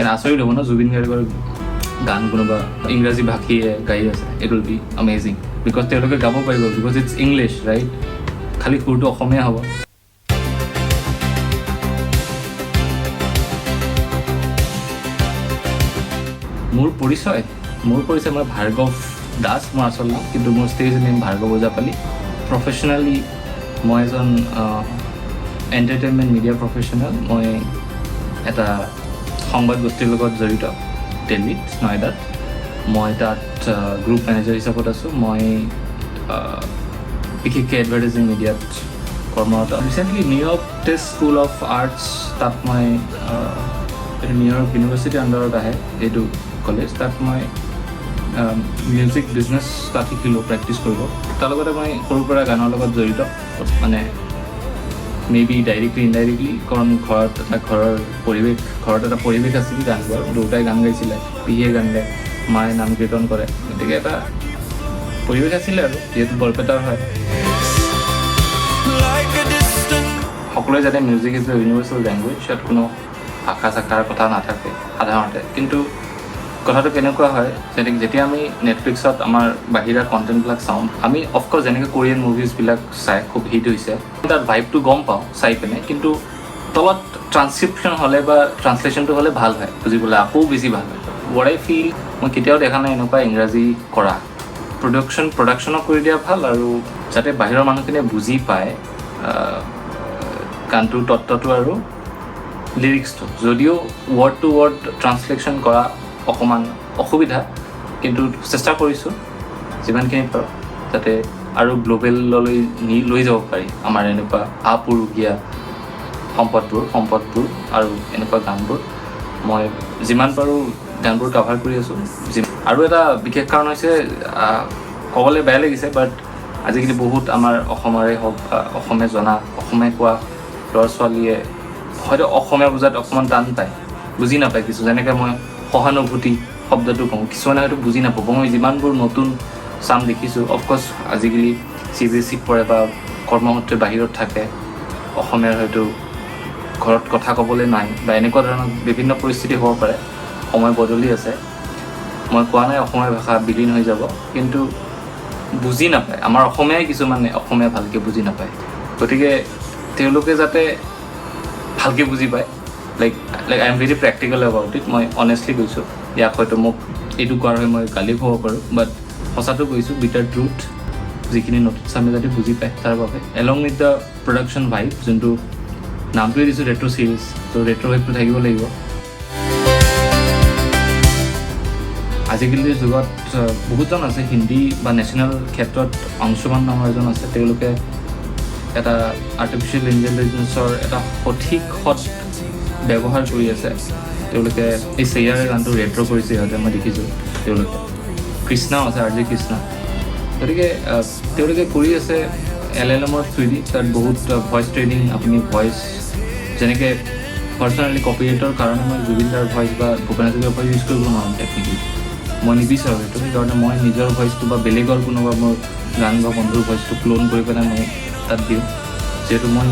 কাৰণ আচৰিত হ'ব ন জুবিন গাৰ্গৰ গান কোনোবা ইংৰাজী ভাষীয়ে গাই আছে, it will be amazing because তেওঁলোকে গাব পাৰিব, বিকজ ইটছ ইংলিছ ৰাইট, খালি সুৰটো অসমীয়া হ'ব। মোৰ পৰিচয় মই ভাৰ্গৱ দাস মোৰ আচল নাম, কিন্তু মোৰ stage name Bhargav Ojapali. Professionally মই এজন এণ্টাৰটেইনমেণ্ট মিডিয়া প্ৰফেচনেল। মই এটা সংবাদ গোষ্ঠীৰ লগত জড়িত দিল্লীত, নয়দাত। মই তাত গ্ৰুপ মেনেজাৰ হিচাপত আছোঁ। মই বিশেষকৈ এডভাৰটাইজিং মিডিয়াত কৰ্মৰত। Recently New York test school of arts, তাত মই এইটো নিউয়ৰ্ক ইউনিভাৰ্চিটিৰ আণ্ডাৰত আহে এইটো কলেজ, তাত মই মিউজিক বিজনেছ তাত শিকিলোঁ প্ৰেক্টিছ কৰিব। তাৰ লগতে মই সৰুৰ পৰা গানৰ লগত জড়িত, মানে মে বি ডাইৰেক্টলি ইনডাইৰেক্টলি, কাৰণ ঘৰত এটা পৰিৱেশ আছিল গান গোৱাৰ। দেউতাই গান গাইছিলে, পিহিয়ে গান গায়, মায়ে নাম কীৰ্তন কৰে, গতিকে এটা পৰিৱেশ আছিলে আৰু যিহেতু বৰপেটাৰ হয়। সকলোৱে জানে music is a universal language, ইয়াত কোনো ভাষা চাষাৰ কথা নাথাকে সাধাৰণতে। কিন্তু কথাটো কেনেকুৱা হয়, যেতিয়া আমি নেটফ্লিক্সত আমাৰ বাহিৰা কণ্টেণ্টবিলাক চাওঁ, আমি অফক'ৰ্ছ যেনেকৈ কোৰিয়ান মুভিজবিলাক চাই খুব হিট হৈছে, তাৰ ভাইবটো গম পাওঁ চাই পিনে, কিন্তু তলত ট্ৰান্সক্ৰিপশ্যন হ'লে বা ট্ৰান্সলেশ্যনটো হ'লে ভাল হয়, বুজিবলৈ আকৌ বেছি ভাল হয়। what I feel, মই কেতিয়াও দেখা নাই এনেকুৱা ইংৰাজী কৰা প্ৰডাকশ্যনক কৰি দিয়া ভাল, আৰু যাতে বাহিৰৰ মানুহখিনিয়ে বুজি পায় গানটোৰ তত্ত্বটো আৰু লিৰিক্সটো। যদিও ৱৰ্ড টু ৱৰ্ড ট্ৰান্সলেশ্যন কৰা অকণমান অসুবিধা, কিন্তু চেষ্টা কৰিছোঁ যিমানখিনি পাৰোঁ যাতে আৰু গ্ল'বেললৈ লৈ যাব পাৰি আমাৰ এনেকুৱা আপুৰুগীয়া সম্পদবোৰ আৰু এনেকুৱা গানবোৰ। মই যিমান পাৰোঁ গানবোৰ কাভাৰ কৰি আছোঁ। আৰু এটা বিশেষ কাৰণ হৈছে, ক'বলৈ বেয়া লাগিছে, বাট আজিকালি বহুত আমাৰ অসমৰে হওক বা অসমীয়া জনা, অসমীয়া কোৱা ল'ৰা ছোৱালীয়ে হয়তো অসমীয়া বুজাত অকণমান টান পায়, বুজি নাপায় কিছু। যেনেকৈ মই সহানুভূতি শব্দটো কওঁ, কিছুমানে হয়তো বুজি নাপাব। মই যিমানবোৰ নতুন চাম দেখিছোঁ, অফক'ৰ্ছ আজিকালি CBSE পঢ়ে বা কৰ্মসূত্ৰে বাহিৰত থাকে, অসমীয়াৰ হয়তো ঘৰত কথা ক'বলৈ নাই বা এনেকুৱা ধৰণৰ বিভিন্ন পৰিস্থিতি হ'ব পাৰে, সময় বদলি আছে। মই কোৱা নাই অসমীয়া ভাষা বিলীন হৈ যাব, কিন্তু বুজি নাপায়। আমাৰ অসমীয়াই কিছুমানে অসমীয়া ভালকৈ বুজি নাপায়, গতিকে তেওঁলোকে যাতে ভালকৈ বুজি পায়। Like I am very practical about it. মই অনেষ্টলি কৈছোঁ, ইয়াক হয়তো মোক এইটো কোৱাৰ হৈ মই গালি খাব পাৰোঁ, বাট সঁচাটো কৈছোঁ, বিটাৰ ট্ৰুথ, যিখিনি নতুন চামে যাতে বুজি পায় তাৰ বাবে। এলং উইথ দ্য প্ৰডাকশ্যন ভাইব, যোনটো নামটোৱে দিছোঁ ৰেট্ৰ' ছিৰিজ, ত' ৰেট্ৰ' ভাইবটো থাকিব লাগিব। আজিকালিৰ যুগত বহুতজন আছে, হিন্দী বা নেশ্যনেল ক্ষেত্ৰত অংশুমান নামৰ এজন আছে। তেওঁলোকে এটা আৰ্টিফিচিয়েল ইণ্টেলিজেঞ্চৰ এটা সঠিক ব্যৱহাৰ কৰি আছে। তেওঁলোকে এই চেয়াৰে গানটো ৰেট্ৰ' কৰিছে, সিহঁতে মই দেখিছোঁ। তেওঁলোকে কৃষ্ণাও আছে, RJ কৃষ্ণা। গতিকে তেওঁলোকে কৰি আছে LLMৰ থ্ৰুদি। তাত বহুত ভইচ ট্ৰেইনিং, আপুনি ভইচ যেনেকৈ পাৰ্চনেলি কপিৰাইটৰ কাৰণে মই জুবিনদাৰ ভইচ বা ভূপেন হাজৰিকাৰ ভইচ ইউজ কৰিব নোৱাৰোঁ টেকনিকেলি, মই নিবিচাৰোঁ সেইটো। সেইকাৰণে মই নিজৰ ভইচটো বা বেলেগৰ কোনোবা মোৰ গান গোৱা বন্ধুৰ ভইচটো ক্লোন কৰি পেলাই মই তাত দিওঁ। যিহেতু মই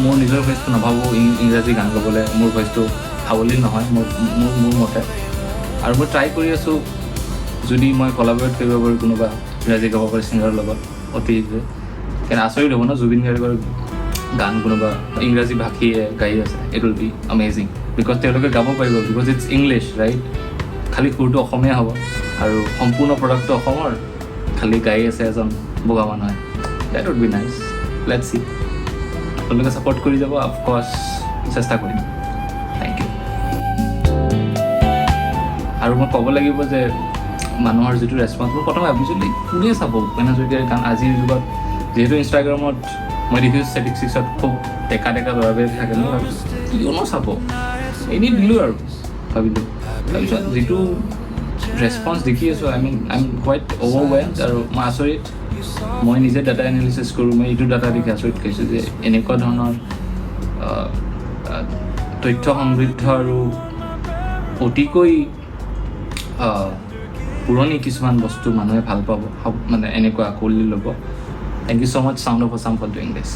মোৰ নিজৰ ভইচটো নাভাবোঁ ইংৰাজী গান গাবলৈ, মোৰ ভইচটো সাৱলীল নহয় মোৰ মতে। আৰু মই ট্ৰাই কৰি আছোঁ, যদি মই কলাবৰেট কৰিব পাৰোঁ কোনোবা ইংৰাজী গাব পাৰি ছিংগাৰৰ লগত অতি শীঘ্ৰে। কাৰণ আচৰিত হ'ব ন জুবিন গাৰ্গৰ গান কোনোবা ইংৰাজী ভাষীয়ে গাই আছে, it will be amazing because তেওঁলোকে গাব পাৰিব, বিকজ ইটছ ইংলিছ ৰাইট, খালি সুৰটো অসমীয়া হ'ব আৰু সম্পূৰ্ণ প্ৰডাক্টটো অসমৰ, খালি গাই আছে এজন বগা মানুহে। That would be nice, let's see. আপোনালোকে ছাপৰ্ট কৰি যাব, অফক'ৰ্ছ চেষ্টা কৰিম। Thank you. আৰু মই ক'ব লাগিব যে মানুহৰ যিটো ৰেচপঞ্চ, মই প্ৰথমে ভাবিছোঁ কোনে চাব ভূপেন হাজৰিকাৰ গান আজিৰ যুগত, যিহেতু ইনষ্টাগ্ৰামত মই দেখিছোঁ ষ্টেটিষ্টিক্সত খুব ডেকা ল'ৰাবোৰে থাকে ন, ভাবিছোঁ কিয়নো চাব, এনেই দিলোঁ আৰু ভাবিলোঁ। তাৰপিছত যিটো ৰেচপঞ্চ দেখি আছোঁ, আই এম কোৱাইট অভাৰৱেলড। আৰু মই আচৰিত, মই নিজে ডাটা এনালিচিছ কৰোঁ, মই এইটো ডাটা দেখি আচৰিত কৈছোঁ যে এনেকুৱা ধৰণৰ তথ্য সমৃদ্ধ আৰু অতিকৈ পুৰণি কিছুমান বস্তু মানুহে ভাল পাব, মানে এনেকুৱা কৰি ল'ব। Thank you so much, Sound of Assam, for doing this.